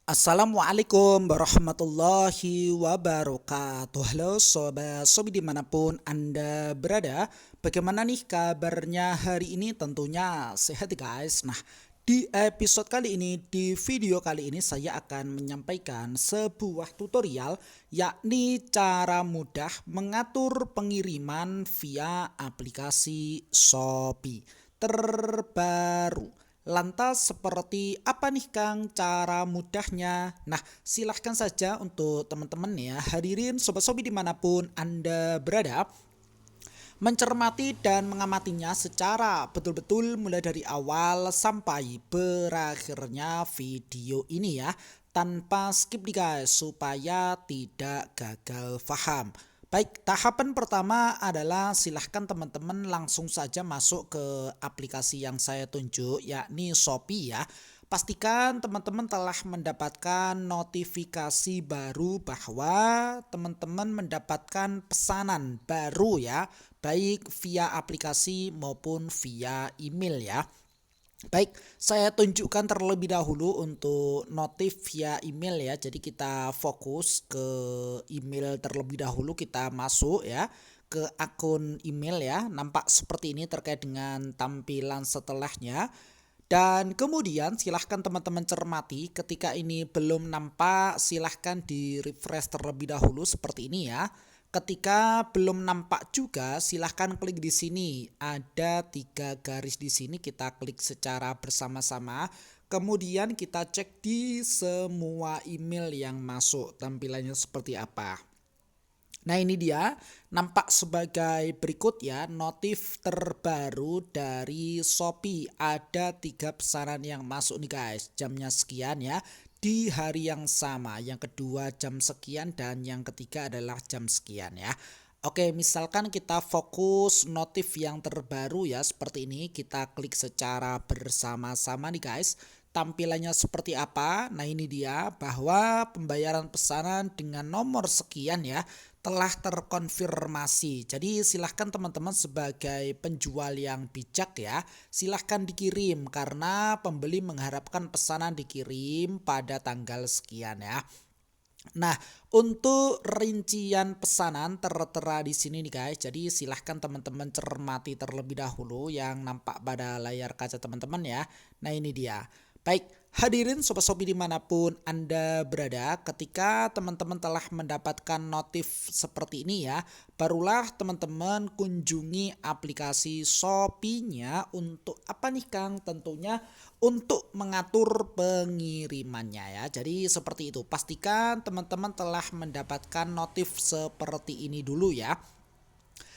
Assalamualaikum warahmatullahi wabarakatuh. Halo sobat sobi dimanapun anda berada. Bagaimana nih kabarnya hari ini? Tentunya sehat ya guys. Nah, di episode kali ini, di video kali ini saya akan menyampaikan sebuah tutorial, yakni cara mudah mengatur pengiriman via aplikasi Shopee terbaru. Lantas seperti apa nih Kang cara mudahnya? Nah, silahkan saja untuk teman-teman ya, hadirin sobat sobi dimanapun Anda berada, mencermati dan mengamatinya secara betul-betul mulai dari awal sampai berakhirnya video ini ya, tanpa skip nih guys, supaya tidak gagal paham. Baik, tahapan pertama adalah silahkan teman-teman langsung saja masuk ke aplikasi yang saya tunjuk, yakni Shopee ya. Pastikan teman-teman telah mendapatkan notifikasi baru bahwa teman-teman mendapatkan pesanan baru ya, baik via aplikasi maupun via email ya. Baik, saya tunjukkan terlebih dahulu untuk notif via email ya. Jadi kita fokus ke email terlebih dahulu, kita masuk ya ke akun email ya. Nampak seperti ini terkait dengan tampilan setelahnya. Dan kemudian silahkan teman-teman cermati, ketika ini belum nampak silahkan di refresh terlebih dahulu seperti ini ya. Ketika belum nampak juga silahkan klik di sini, ada 3 garis di sini, kita klik secara bersama-sama. Kemudian kita cek di semua email yang masuk tampilannya seperti apa. Nah ini dia, nampak sebagai berikut ya, notif terbaru dari Shopee. Ada 3 pesanan yang masuk nih guys, jamnya sekian ya, di hari yang sama. Yang kedua jam sekian dan yang ketiga adalah jam sekian ya. Oke, misalkan kita fokus notif yang terbaru ya, seperti ini. Kita klik secara bersama-sama nih guys. Tampilannya seperti apa? Nah ini dia, bahwa pembayaran pesanan dengan nomor sekian ya telah terkonfirmasi. Jadi silahkan teman-teman sebagai penjual yang bijak ya, silahkan dikirim karena pembeli mengharapkan pesanan dikirim pada tanggal sekian ya. Nah, untuk rincian pesanan tertera di sini nih guys. Jadi silahkan teman-teman cermati terlebih dahulu yang nampak pada layar kaca teman-teman ya. Nah ini dia. Baik, hadirin sobat Shopee dimanapun Anda berada, ketika teman-teman telah mendapatkan notif seperti ini ya, barulah teman-teman kunjungi aplikasi Shopee-nya untuk apa nih Kang? Tentunya untuk mengatur pengirimannya ya. Jadi seperti itu. Pastikan teman-teman telah mendapatkan notif seperti ini dulu ya,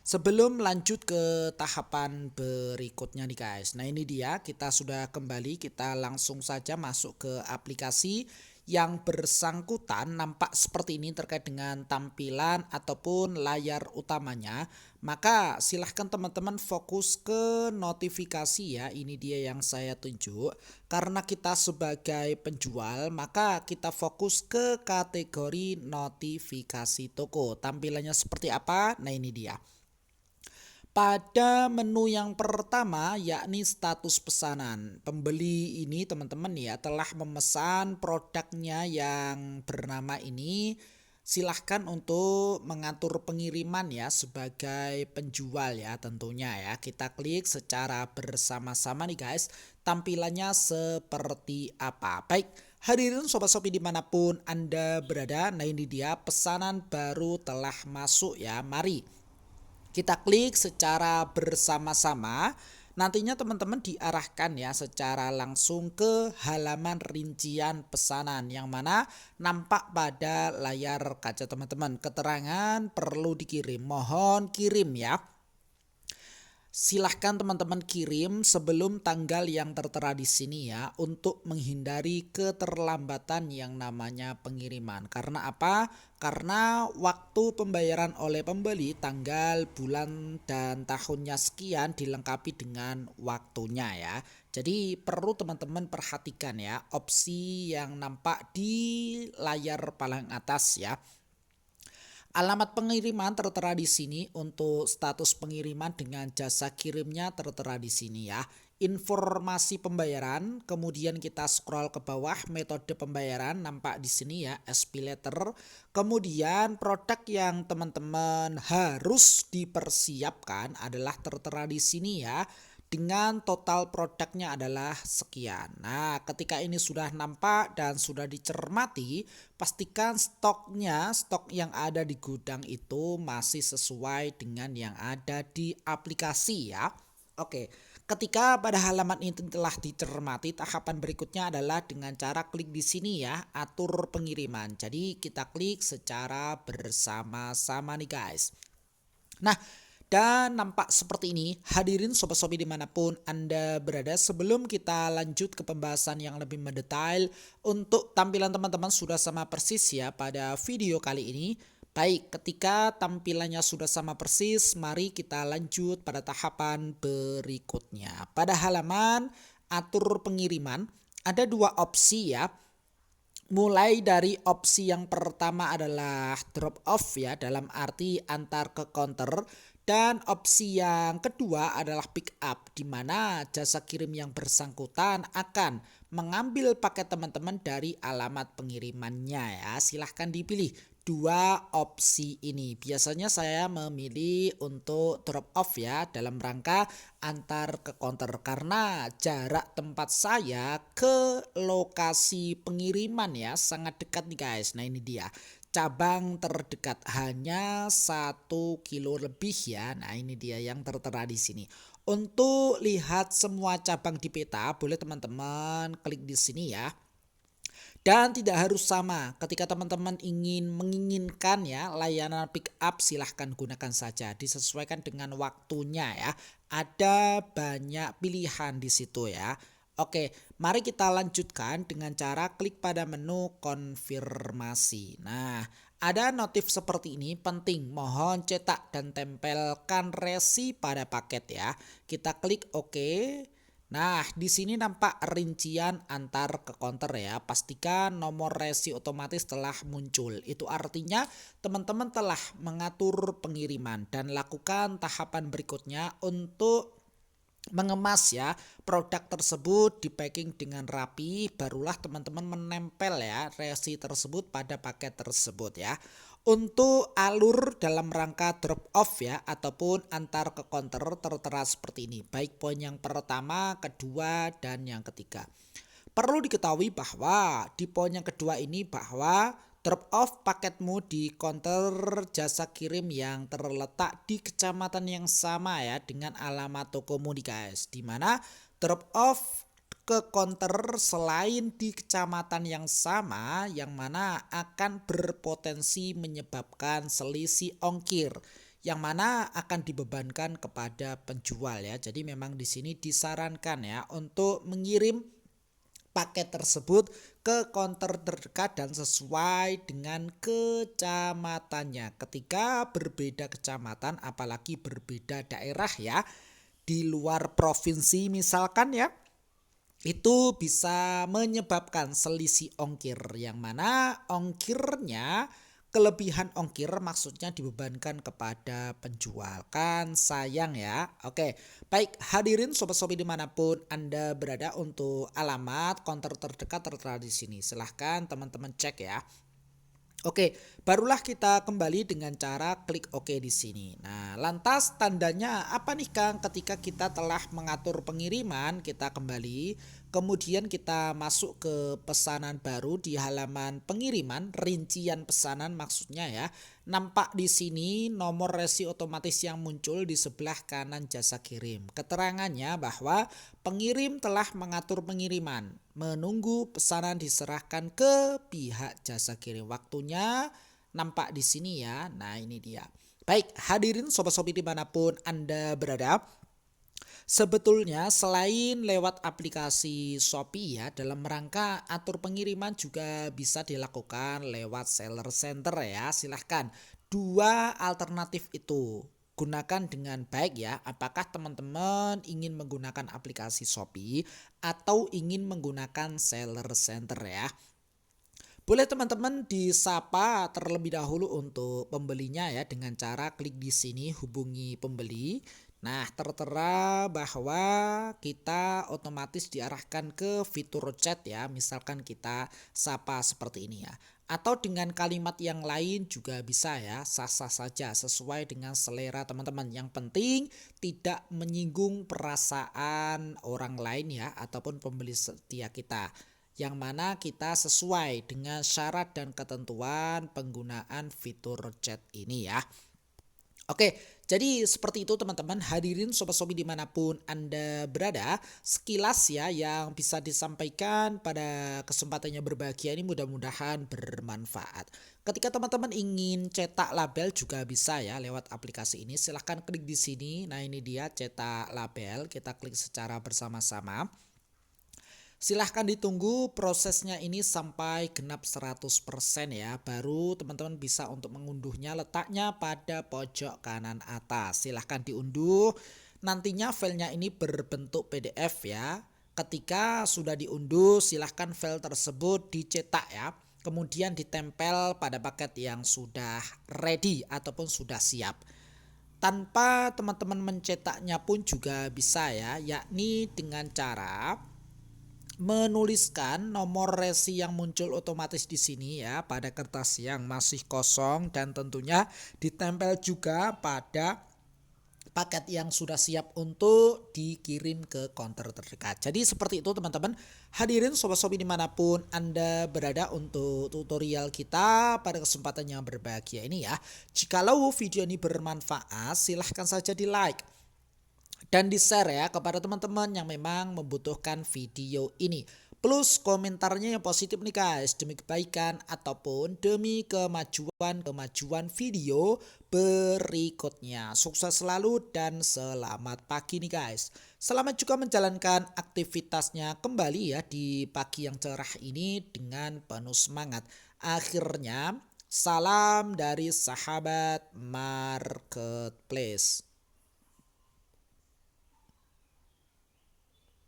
sebelum lanjut ke tahapan berikutnya nih guys. Nah ini dia, kita sudah kembali, kita langsung saja masuk ke aplikasi yang bersangkutan. Nampak seperti ini terkait dengan tampilan ataupun layar utamanya. Maka silahkan teman-teman fokus ke notifikasi ya, ini dia yang saya tunjuk. Karena kita sebagai penjual, maka kita fokus ke kategori notifikasi toko. Tampilannya seperti apa? Nah ini dia. Pada menu yang pertama yakni status pesanan, pembeli ini teman-teman ya telah memesan produknya yang bernama ini. Silahkan untuk mengatur pengiriman ya sebagai penjual ya, tentunya ya. Kita klik secara bersama-sama nih guys, tampilannya seperti apa. Baik, hadirin sobat Shopee dimanapun Anda berada, nah ini dia, pesanan baru telah masuk ya. Mari kita klik secara bersama-sama. Nantinya teman-teman diarahkan ya secara langsung ke halaman rincian pesanan, yang mana nampak pada layar kaca teman-teman. Keterangan perlu dikirim, mohon kirim ya. Silahkan teman-teman kirim sebelum tanggal yang tertera di sini ya, untuk menghindari keterlambatan yang namanya pengiriman. Karena apa? Karena waktu pembayaran oleh pembeli, tanggal, bulan, dan tahunnya sekian dilengkapi dengan waktunya ya. Jadi perlu teman-teman perhatikan ya opsi yang nampak di layar paling atas ya. Alamat pengiriman tertera di sini, untuk status pengiriman dengan jasa kirimnya tertera di sini ya. informasi pembayaran, kemudian kita scroll ke bawah metode pembayaran nampak di sini ya, SPayLater. Kemudian produk yang teman-teman harus dipersiapkan adalah tertera di sini ya, dengan total produknya adalah sekian. Nah, ketika ini sudah nampak dan sudah dicermati, pastikan stok yang ada di gudang itu masih sesuai dengan yang ada di aplikasi ya. Oke, ketika pada halaman ini telah dicermati, tahapan berikutnya adalah dengan cara klik di sini ya, atur pengiriman. Jadi kita klik secara bersama-sama nih guys. Nah, dan nampak seperti ini, hadirin sobat-sobi dimanapun Anda berada, sebelum kita lanjut ke pembahasan yang lebih mendetail, untuk tampilan teman-teman sudah sama persis ya pada video kali ini. Baik, ketika tampilannya sudah sama persis, mari kita lanjut pada tahapan berikutnya. Pada halaman atur pengiriman, ada dua opsi ya. Mulai dari opsi yang pertama adalah drop off ya, dalam arti antar ke counter, dan opsi yang kedua adalah pick up, di mana jasa kirim yang bersangkutan akan mengambil paket teman-teman dari alamat pengirimannya ya. Silahkan dipilih dua opsi ini. Biasanya saya memilih untuk drop off ya, dalam rangka antar ke counter, karena jarak tempat saya ke lokasi pengiriman ya sangat dekat nih guys. Nah ini dia, cabang terdekat hanya 1 kilo lebih ya. Nah ini dia yang tertera di sini. Untuk lihat semua cabang di peta, boleh teman-teman klik di sini ya. Dan tidak harus sama, ketika teman-teman menginginkan ya layanan pick up, silahkan gunakan saja, disesuaikan dengan waktunya ya. Ada banyak pilihan di situ ya. Oke, mari kita lanjutkan dengan cara klik pada menu konfirmasi. Nah, ada notif seperti ini, penting, mohon cetak dan tempelkan resi pada paket ya. Kita klik oke. Nah, di sini nampak rincian antar ke counter ya. Pastikan nomor resi otomatis telah muncul. Itu artinya teman-teman telah mengatur pengiriman, dan lakukan tahapan berikutnya untuk mengemas ya produk tersebut, di packing dengan rapi, barulah teman-teman menempel ya resi tersebut pada paket tersebut ya. Untuk alur dalam rangka drop off ya ataupun antar ke counter tertera seperti ini, baik poin yang pertama, kedua, dan yang ketiga. Perlu diketahui bahwa di poin yang kedua ini, bahwa drop off paketmu di counter jasa kirim yang terletak di kecamatan yang sama ya dengan alamat tokomu nih guys. Dimana drop off ke counter selain di kecamatan yang sama, yang mana akan berpotensi menyebabkan selisih ongkir, yang mana akan dibebankan kepada penjual ya. Jadi memang di sini disarankan ya untuk mengirim paket tersebut ke counter terdekat dan sesuai dengan kecamatannya. Ketika berbeda kecamatan, apalagi berbeda daerah ya, di luar provinsi misalkan ya, itu bisa menyebabkan selisih ongkir, yang mana ongkirnya, kelebihan ongkir maksudnya dibebankan kepada penjual, kan sayang ya. Oke, baik hadirin sobat-sobi dimanapun Anda berada, untuk alamat counter terdekat tertera di sini. Silahkan teman-teman cek ya. Oke, barulah kita kembali dengan cara klik OK di sini. Nah, lantas tandanya apa nih Kang? Ketika kita telah mengatur pengiriman, kita kembali, kemudian kita masuk ke pesanan baru di halaman pengiriman, rincian pesanan maksudnya ya. Nampak di sini nomor resi otomatis yang muncul di sebelah kanan jasa kirim. Keterangannya bahwa pengirim telah mengatur pengiriman, menunggu pesanan diserahkan ke pihak jasa kirim. Waktunya nampak di sini ya. Nah ini dia. Baik hadirin sobat-sobi dimanapun Anda berada, sebetulnya selain lewat aplikasi Shopee ya, dalam rangka atur pengiriman juga bisa dilakukan lewat seller center ya. Silahkan, dua alternatif itu gunakan dengan baik ya. Apakah teman-teman ingin menggunakan aplikasi Shopee atau ingin menggunakan seller center ya? Boleh teman-teman disapa terlebih dahulu untuk pembelinya ya, dengan cara klik di sini hubungi pembeli. Nah, tertera bahwa kita otomatis diarahkan ke fitur chat ya. Misalkan kita sapa seperti ini ya. Atau dengan kalimat yang lain juga bisa ya, sah-sah saja sesuai dengan selera teman-teman. Yang penting tidak menyinggung perasaan orang lain ya, ataupun pembeli setia kita. Yang mana kita sesuai dengan syarat dan ketentuan penggunaan fitur chat ini ya. Oke, jadi seperti itu teman-teman, hadirin sobat-sobi dimanapun Anda berada. Sekilas ya yang bisa disampaikan pada kesempatannya berbahagia ini, mudah-mudahan bermanfaat. Ketika teman-teman ingin cetak label juga bisa ya lewat aplikasi ini. Silahkan klik di sini. Nah, ini dia cetak label, kita klik secara bersama-sama. Silahkan ditunggu prosesnya ini sampai genap 100% ya. Baru teman-teman bisa untuk mengunduhnya, letaknya pada pojok kanan atas. Silahkan diunduh. Nantinya filenya ini berbentuk PDF ya. Ketika sudah diunduh, silahkan file tersebut dicetak ya. Kemudian ditempel pada paket yang sudah ready ataupun sudah siap. Tanpa teman-teman mencetaknya pun juga bisa ya, yakni dengan cara menuliskan nomor resi yang muncul otomatis di sini ya pada kertas yang masih kosong, dan tentunya ditempel juga pada paket yang sudah siap untuk dikirim ke konter terdekat. Jadi seperti itu teman-teman. Hadirin sobat-sobi dimanapun Anda berada, untuk tutorial kita pada kesempatan yang berbahagia ini ya. Jikalau video ini bermanfaat, silahkan saja di like dan di-share ya kepada teman-teman yang memang membutuhkan video ini. Plus komentarnya yang positif nih guys, demi kebaikan ataupun demi kemajuan video berikutnya. Sukses selalu dan selamat pagi nih guys. Selamat juga menjalankan aktivitasnya kembali ya di pagi yang cerah ini dengan penuh semangat. Akhirnya salam dari sahabat marketplace.